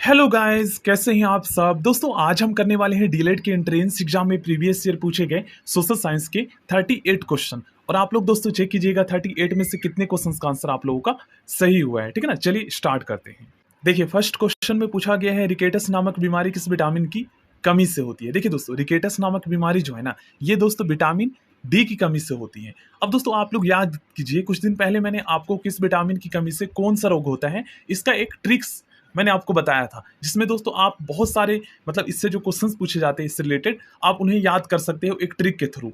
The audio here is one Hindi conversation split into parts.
हेलो गाइस, कैसे हैं आप सब। दोस्तों आज हम करने वाले हैं डीएलएड के एंट्रेंस एग्जाम में प्रीवियस ईयर पूछे गए सोशल साइंस के 38 क्वेश्चन। और आप लोग दोस्तों चेक कीजिएगा 38 में से कितने क्वेश्चंस का आंसर आप लोगों का सही हुआ है। ठीक है ना, चलिए स्टार्ट करते हैं। देखिए फर्स्ट क्वेश्चन में पूछा गया है रिकेटस नामक बीमारी किस विटामिन की कमी से होती है। देखिए दोस्तों रिकेटस नामक बीमारी जो है ना, ये दोस्तों विटामिन डी की कमी से होती है। अब दोस्तों आप लोग याद कीजिए, कुछ दिन पहले मैंने आपको किस विटामिन की कमी से कौन सा रोग होता है इसका एक ट्रिक्स मैंने आपको बताया था, जिसमें दोस्तों आप बहुत सारे मतलब इससे जो क्वेश्चंस पूछे जाते हैं इससे रिलेटेड आप उन्हें याद कर सकते हो एक ट्रिक के थ्रू।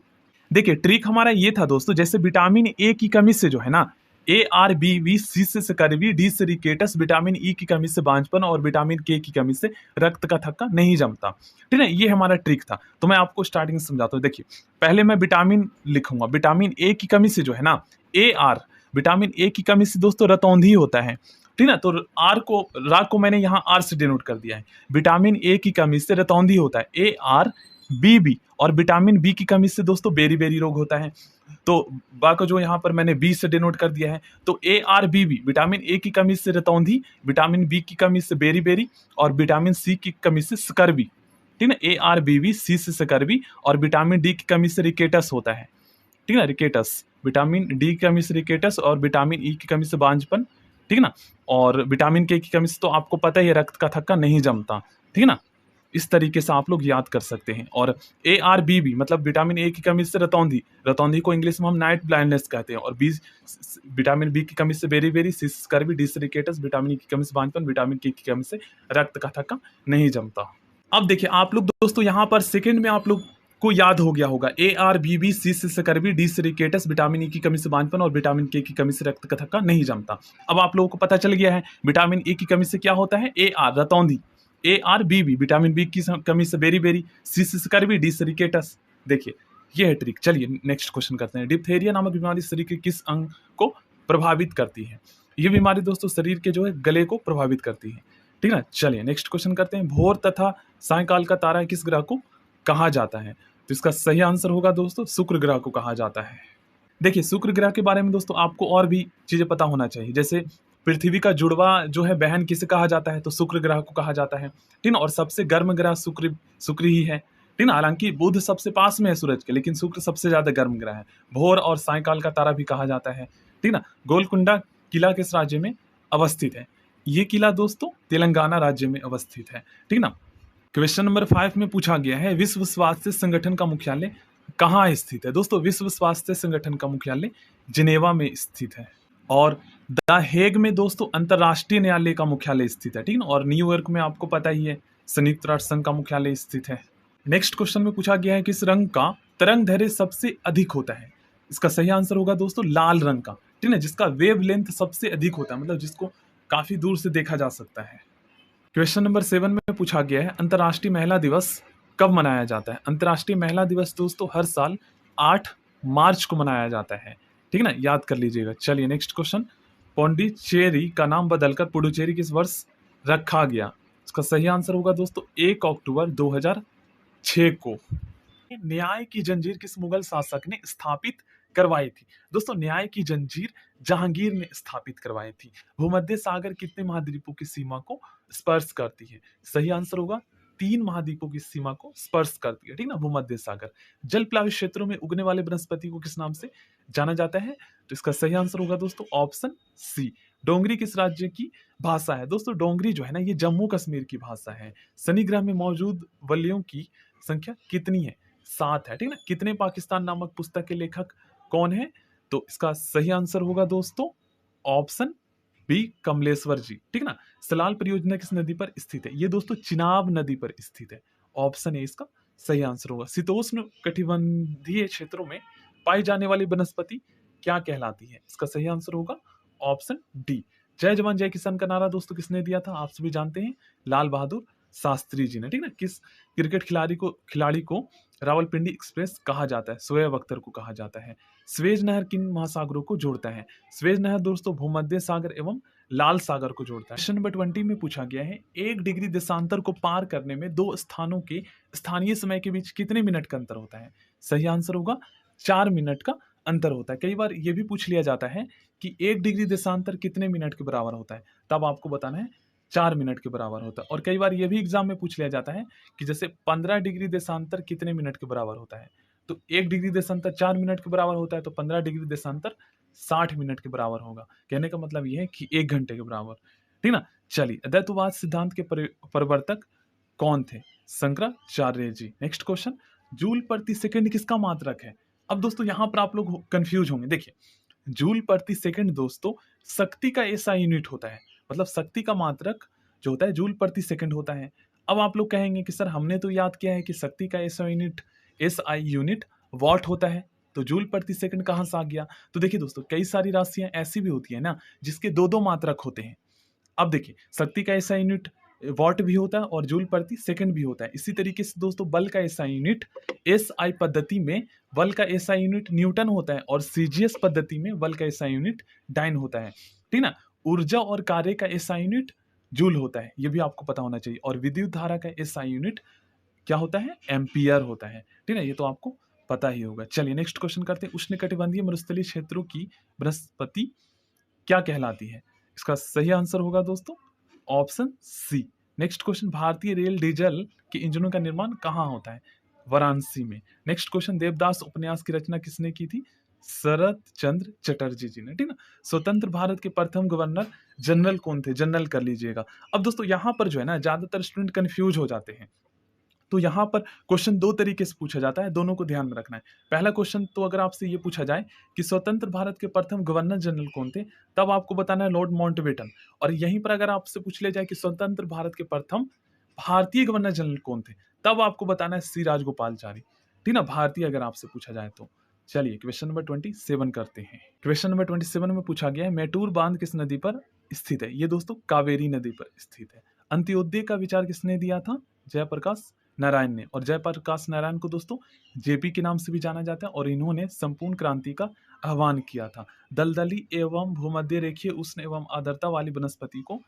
देखिए ट्रिक हमारा ये था दोस्तों, जैसे विटामिन ए की कमी से जो है ना, ए आर बी वी सी से स्कर्वी, डी से रिकेटस, विटामिन ई की कमी से बांझपन और विटामिन के की कमी से रक्त का थक्का नहीं जमता। ठीक है, ये हमारा ट्रिक था। तो मैं आपको स्टार्टिंग से समझाता हूँ। देखिए पहले मैं विटामिन लिखूंगा, विटामिन ए की कमी से जो है ना, ए आर, विटामिन ए की कमी से दोस्तों रतौंधी होता है। ठीक ना, तो रा को मैंने यहाँ आर से डिनोट कर दिया है। विटामिन ए की कमी से रतौंधी होता है, ए आर बी बी, और विटामिन बी की कमी से दोस्तों बेरी बेरी रोग होता है। तो बा को जो यहाँ पर मैंने बी से डिनोट कर दिया है, तो A are B B, vitamin A की कमी से रतौंधी, विटामिन बी की कमी से बेरी बेरी, और विटामिन सी की कमी से स्कर्वी। ठीक है, A are B B, C से स्कर्वी, और विटामिन डी की कमी से रिकेटस होता है। ठीक है ना, रिकेटस, विटामिन डी की कमी से रिकेटस, और विटामिन ई की कमी से बांझपन। ठीक है ना, और विटामिन के की कमी से तो आपको पता ही है रक्त का थक्का नहीं जमता। ठीक है ना, इस तरीके से आप लोग याद कर सकते हैं। और ए आर बी बी मतलब विटामिन ए की कमी से रतौंधी, रतौंधी को इंग्लिश में हम नाइट ब्लाइंडनेस कहते हैं। और बी, विटामिन बी की कमी से बेरी बेरी, सी से स्कर्वी, डी से रिकेटस, विटामिन ई की कमी से बांझपन, विटामिन के की कमी से रक्त का थक्का नहीं जमता। अब देखिए आप लोग दोस्तों यहाँ पर सेकंड में आप लोग को याद हो गया होगा, A R B B, C से स्कर्वी, डी से रिकेटस, विटामिन ई की कमी से बांझपन और विटामिन के की कमी से रक्त का थक्का नहीं जमता। अब आप लोगों को पता चल गया है विटामिन ई की कमी से क्या होता है, ए आर रतौंधी, A are B B, vitamin B की कमी से बेरी बेरी, सी से स्कर्वी, डी से रिकेटस। देखिए ये है ट्रिक। चलिए नेक्स्ट क्वेश्चन करते हैं। डिप्थेरिया नामक बीमारी शरीर के किस अंग को प्रभावित करती है। ये बीमारी दोस्तों शरीर के जो है गले को प्रभावित करती है। ठीक है ना, चलिए नेक्स्ट क्वेश्चन करते हैं। भोर तथा सायकाल का तारा किस ग्रह को कहा जाता है। तो इसका सही आंसर होगा दोस्तों शुक्र ग्रह को कहा जाता है। देखिए शुक्र ग्रह के बारे में दोस्तों आपको और भी चीजें पता होना चाहिए, जैसे पृथ्वी का जुड़वा जो है बहन किसे कहा जाता है, तो शुक्र ग्रह को कहा जाता है। ठीक है, और सबसे गर्म ग्रह शुक्र ही है। ठीक है, हालांकि बुध सबसे पास में है सूरज के, लेकिन शुक्र सबसे ज्यादा गर्म ग्रह है। भोर और सायकाल का तारा भी कहा जाता है। ठीक ना, गोलकुंडा किला किस राज्य में अवस्थित है। ये किला दोस्तों तेलंगाना राज्य में अवस्थित है। ठीक ना, क्वेश्चन नंबर 5 में पूछा गया है विश्व स्वास्थ्य संगठन का मुख्यालय कहाँ स्थित है। दोस्तों विश्व स्वास्थ्य संगठन का मुख्यालय जिनेवा में स्थित है। और द हेग में दोस्तों अंतरराष्ट्रीय न्यायालय का मुख्यालय स्थित है। ठीक है, और न्यूयॉर्क में आपको पता ही है संयुक्त राष्ट्र संघ का मुख्यालय स्थित है। नेक्स्ट क्वेश्चन में पूछा गया है किस रंग का तरंग दैर्ध्य सबसे अधिक होता है। इसका सही आंसर होगा दोस्तों लाल रंग का। ठीक है, जिसका वेव लेंथ सबसे अधिक होता है, मतलब जिसको काफी दूर से देखा जा सकता है। क्वेश्चन नंबर 7 में पूछा गया है अंतर्राष्ट्रीय महिला दिवस कब मनाया जाता है। अंतर्राष्ट्रीय महिला दिवस दोस्तों हर साल 8 मार्च को मनाया जाता है। ठीक है ना, याद कर लीजिएगा। चलिए नेक्स्ट क्वेश्चन। पौंडीचेरी का नाम बदलकर पुडुचेरी किस वर्ष रखा गया। इसका सही आंसर होगा दोस्तों 1 अक्टूबर 2006 को। न्याय की जंजीर किस मुगल शासक ने स्थापित करवाई थी। दोस्तों न्याय की जंजीर जहांगीर ने स्थापित करवाई थी। भूमध्य सागर कितने महाद्वीपों की सीमा को स्पर्श करती है। सही आंसर होगा 3 महाद्वीपों की सीमा को स्पर्श करती है। ठीक ना, भूमध्य सागर। जल प्लावित क्षेत्रों में उगने वाले वनस्पति को किस नाम से जाना जाता है। तो इसका सही आंसर होगा दोस्तों ऑप्शन सी। डोंगरी किस राज्य की भाषा है। दोस्तों डोंगरी जो है ना, ये जम्मू कश्मीर की भाषा है। शनि ग्रह में मौजूद वलयों की संख्या कितनी है। 7 है। ठीक ना, कितने पाकिस्तान नामक पुस्तक के लेखक कौन है। तो इसका सही आंसर होगा दोस्तों ऑप्शन बी कमलेश्वर जी। ठीक ना, सलाल परियोजना किस नदी पर स्थित है। ये दोस्तों चिनाब नदी पर स्थित है। ऑप्शन ए इसका सही आंसर होगा। शीतोष्ण कटिबंधीय क्षेत्रों में पाई जाने वाली वनस्पति क्या कहलाती है। इसका सही आंसर होगा ऑप्शन डी। जय जवान जय किसान का नारा दोस्तों किसने दिया था, आप सभी जानते हैं, लाल बहादुर शास्त्री जी ने। ठीक ना, किस क्रिकेट खिलाड़ी को रावलपिंडी एक्सप्रेस कहा जाता है। शोएब अख्तर को कहा जाता है। स्वेज नहर किन महासागरों को जोड़ता है। स्वेज नहर दोस्तों भूमध्य सागर एवं लाल सागर को जोड़ता है। क्वेश्चन नंबर 20 में पूछा गया है 1 डिग्री देशांतर को पार करने में 2 स्थानों के स्थानीय समय के बीच कितने मिनट का अंतर होता है। सही आंसर होगा 4 मिनट का अंतर होता है। कई बार यह भी पूछ लिया जाता है कि 1 डिग्री देशांतर कितने मिनट के बराबर होता है, तब आपको बताना है 4 मिनट के बराबर होता है। और कई बार ये भी एग्जाम में पूछ लिया जाता है कि जैसे 15 डिग्री देशांतर कितने मिनट के बराबर होता है। तो 1 डिग्री देशांतर 4 मिनट के बराबर होता है, तो 15 डिग्री देशांतर 60 मिनट के बराबर होगा। कहने का मतलब ये है कि 1 घंटे के बराबर, ठीक ना। चलिए, अद्वैतवाद सिद्धांत के प्रवर्तक कौन थे? Shankaracharya ji. Next question, joule प्रति सेकंड किसका मात्रक है? अब दोस्तों यहाँ पर आप लोग कंफ्यूज होंगे। देखिए, जूल प्रति सेकंड दोस्तों शक्ति का ऐसा यूनिट होता है, मतलब शक्ति का मात्रक जो होता है जूल प्रति सेकंड होता है। अब आप लोग कहेंगे कि सर हमने तो याद किया है कि शक्ति का ऐसा यूनिट SI यूनिट वॉट होता है, तो जूल प्रति सेकंड कहाँ से आ गया? तो देखिए दोस्तों, कई सारी राशियां ऐसी भी होती है ना जिसके दो दो मात्रक होते हैं। अब देखिए, शक्ति का ऐसा यूनिट वॉट भी होता है और जूल प्रति सेकंड भी होता है। इसी तरीके से दोस्तों बल का ऐसा यूनिट SI पद्धति में बल का ऐसा यूनिट न्यूटन होता है और CGS पद्धति में बल का ऐसा यूनिट डाइन होता है, ठीक ना। ऊर्जा और कार्य का ऐसा यूनिट जूल होता है, ये भी आपको पता होना चाहिए। और विद्युत धारा का SI यूनिट क्या होता है? एम्पियर होता है, ठीक है। ये तो आपको पता ही होगा। चलिए नेक्स्ट क्वेश्चन करते हैं। उष्णकटिबंधीय मरुस्थलीय क्षेत्रों की वनस्पति क्या कहलाती है? इसका सही आंसर होगा दोस्तों ऑप्शन सी। नेक्स्ट क्वेश्चन, भारतीय रेल डीजल के इंजनों का निर्माण कहाँ होता है? वाराणसी में। नेक्स्ट क्वेश्चन, देवदास उपन्यास की रचना किसने की थी? शरत चंद्र चटर्जी जी ने, ठीक ना। स्वतंत्र भारत के प्रथम गवर्नर जनरल कौन थे? जनरल कर लीजिएगा। अब दोस्तों यहाँ पर जो है ना ज्यादातर स्टूडेंट कंफ्यूज हो जाते हैं, तो यहाँ पर क्वेश्चन दो तरीके से पूछा जाता है, दोनों को ध्यान में रखना है। पहला क्वेश्चन तो अगर आपसे ये पूछा जाए कि स्वतंत्र भारत के प्रथम गवर्नर जनरल कौन थे, तब आपको बताना है लॉर्ड माउंटबेटन। और यहीं पर अगर आपसे पूछ लिया जाए कि स्वतंत्र भारत के प्रथम भारतीय गवर्नर जनरल कौन थे, तब आपको बताना है C राजगोपालचारी, ठीक ना, भारतीय अगर आपसे पूछा जाए तो। चलिए क्वेश्चन नंबर 27 करते हैं। क्वेश्चन नंबर 27 में पूछा गया है मेटूर बांध किस नदी पर स्थित है? ये दोस्तों कावेरी नदी पर स्थित है। अंत्योदय का विचार किसने दिया था? जयप्रकाश नारायण ने। और जयप्रकाश नारायण को दोस्तों JP के नाम से भी जाना जाता है और इन्होंने संपूर्ण क्रांति का आह्वान किया था। दलदली एवं भूमध्य रेखीय उष्ण एवं आर्द्रता वाली वनस्पति को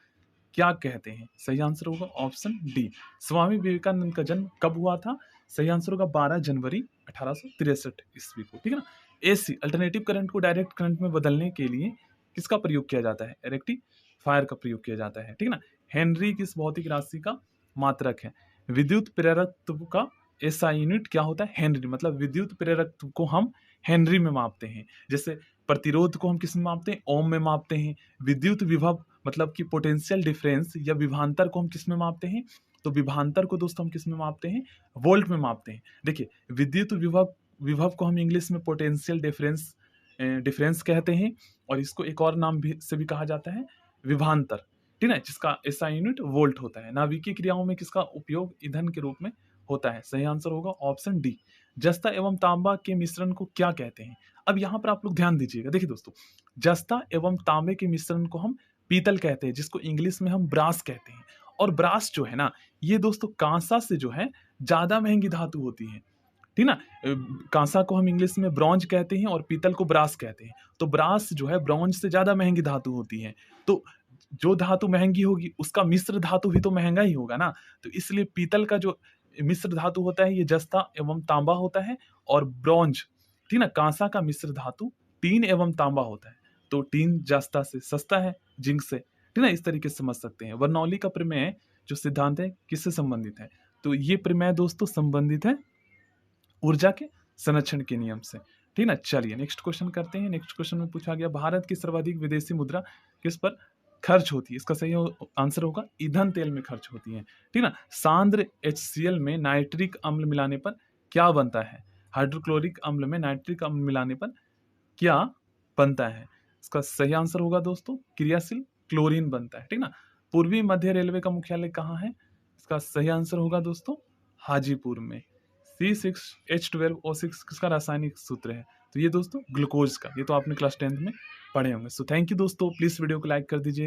क्या कहते हैं? सही आंसर होगा ऑप्शन डी। स्वामी विवेकानंद का जन्म कब हुआ था? सही आंसर होगा 12 जनवरी 1863 ईस्वी को, ठीक है ना। AC अल्टरनेटिव करंट को डायरेक्ट करंट में बदलने के लिए किसका प्रयोग किया जाता है? रेक्टिफायर का प्रयोग किया जाता है, ठीक है ना। हेनरी किस भौतिक राशि का मात्रक है? विद्युत प्रेरकत्व का SI यूनिट क्या होता है? हेनरी। मतलब विद्युत प्रेरकत्व को हम हेनरी में मापते हैं। जैसे प्रतिरोध को हम किस में मापते हैं? ओम में मापते हैं। विद्युत विभव मतलब कि पोटेंशियल डिफरेंस या विभवांतर को हम किस में मापते हैं? तो विभवांतर को दोस्तों हम किस में मापते हैं? वोल्ट में मापते हैं। देखिए, विद्युत विभव को हम इंग्लिश में पोटेंशियल डिफरेंस कहते हैं और इसको एक और नाम भी से भी कहा जाता है विभवांतर, ठीक है, जिसका SI यूनिट वोल्ट होता है। नाभिकीय क्रियाओं में किसका उपयोग ईंधन के रूप में होता है? सही आंसर होगा ऑप्शन डी। जस्ता एवं तांबा के मिश्रण को क्या कहते हैं? अब यहाँ पर आप लोग ध्यान दीजिएगा। देखिए दोस्तों, जस्ता एवं तांबे के मिश्रण को हम पीतल कहते हैं, जिसको इंग्लिश में हम ब्रास कहते हैं। और ब्रास जो है ना, ये दोस्तों कांसा से जो है ज्यादा महंगी धातु होती है, ठीक ना। कांसा को हम इंग्लिश में ब्रॉन्ज कहते हैं और पीतल को ब्रास कहते हैं। तो ब्रास जो है ब्रॉन्ज से ज्यादा महंगी धातु होती है। तो जो धातु महंगी होगी उसका मिश्र धातु भी तो महंगा ही होगा ना। तो इसलिए पीतल का जो मिश्र धातु होता है ये जस्ता एवं तांबा होता है, और ब्रॉन्ज, ठीक ना, कांसा का मिश्र धातु टीन एवं तांबा होता है। तो टीन जस्ता से सस्ता है, जिंक से, ठीक ना। इस तरीके से समझ सकते हैं। बर्नौली का प्रमेय जो सिद्धांत है किससे संबंधित है? तो ये प्रमेय दोस्तों संबंधित है ऊर्जा के संरक्षण के नियम से, ठीक ना। चलिए नेक्स्ट क्वेश्चन करते हैं। नेक्स्ट क्वेश्चन में पूछा गया भारत की सर्वाधिक विदेशी मुद्रा किस पर खर्च होती है? इसका सही आंसर होगा ईंधन तेल में खर्च होती है, ठीक ना। सांद्र HCl में नाइट्रिक अम्ल मिलाने पर क्या बनता है? हाइड्रोक्लोरिक अम्ल में नाइट्रिक अम्ल मिलाने पर क्या बनता है? इसका सही आंसर होगा दोस्तों क्रियाशील क्लोरीन बनता है, ठीक ना। पूर्वी मध्य रेलवे का मुख्यालय कहाँ है? इसका सही आंसर होगा दोस्तों हाजीपुर में। C6H12O6 किसका रासायनिक सूत्र है? तो ये दोस्तों ग्लूकोज का। ये तो आपने क्लास 10th में पढ़े होंगे। सो थैंक यू दोस्तों, प्लीज वीडियो को लाइक कर दीजिए।